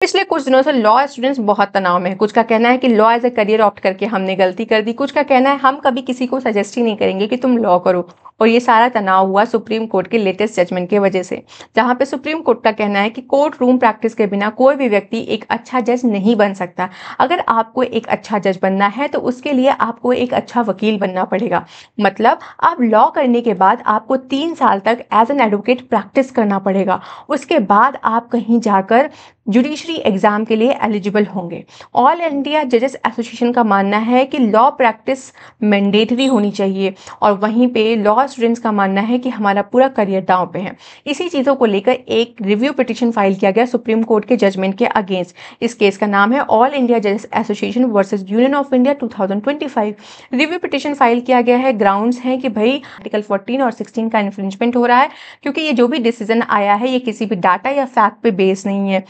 पिछले कुछ दिनों से लॉ स्टूडेंट्स बहुत तनाव में हैं। कुछ का कहना है कि law as a career opt करके हमने गलती कर दी, कुछ का कहना है हम कभी किसी को सजेस्ट ही नहीं करेंगे कि तुम लॉ करो। और ये सारा तनाव हुआ सुप्रीम कोर्ट के लेटेस्ट जजमेंट की वजह से, जहां पे सुप्रीम कोर्ट का कहना है कि कोर्ट रूम प्रैक्टिस के बिना कोई भी व्यक्ति एक अच्छा जज नहीं बन सकता। अगर आपको एक अच्छा जज बनना है तो उसके लिए आपको एक अच्छा वकील बनना पड़ेगा। मतलब आप लॉ करने के बाद आपको 3 साल तक एज एन एडवोकेट प्रैक्टिस करना पड़ेगा। उसके बाद आप कहीं जाकर जुडिशरी एग्जाम के लिए एलिजिबल होंगे। ऑल इंडिया जजेस एसोसिएशन का मानना है कि लॉ प्रैक्टिस मैंडेटरी होनी चाहिए, और वहीं पे लॉ स्टूडेंट्स का मानना है कि हमारा पूरा करियर दांव पे है। इसी चीज़ों को लेकर एक रिव्यू पिटिशन फाइल किया गया सुप्रीम कोर्ट के जजमेंट के अगेंस्ट। इस केस का नाम है ऑल इंडिया जजेस association versus union of India 2025। Review petition file किया गया है। ग्राउंड्स हैं कि भाई आर्टिकल 14 और 16 का इन्फ्रिंजमेंट हो रहा है, क्योंकि ये जो भी डिसीजन आया है ये किसी भी डाटा या फैक्ट पे बेस नहीं है,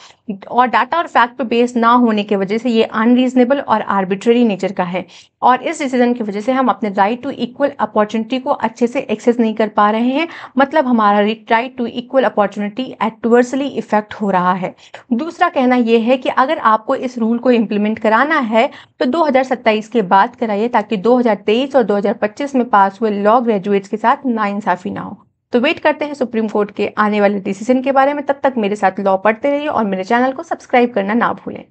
और डाटा और फैक्ट पे बेस ना होने की वजह से ये अनरीजनेबल और आर्बिट्ररी नेचर का है। और इस डिसीजन की वजह से हम अपने राइट टू इक्वल अपॉर्चुनिटी को अच्छे से एक्सेस नहीं कर पा रहे हैं। मतलब हमारा right to equal opportunity adversely effect हो रहा है। दूसरा कहना यह है कि अगर आपको इस रूल को इम्प्लीमेंट कराना है तो 2027 के बाद कराइए, ताकि 2023 और 2025 में पास हुए लॉ ग्रेजुएट्स के साथ नाइंसाफी ना हो। तो वेट करते हैं सुप्रीम कोर्ट के आने वाले डिसीजन के बारे में। तब तक मेरे साथ लॉ पढ़ते रहिए और मेरे चैनल को सब्सक्राइब करना ना भूलें।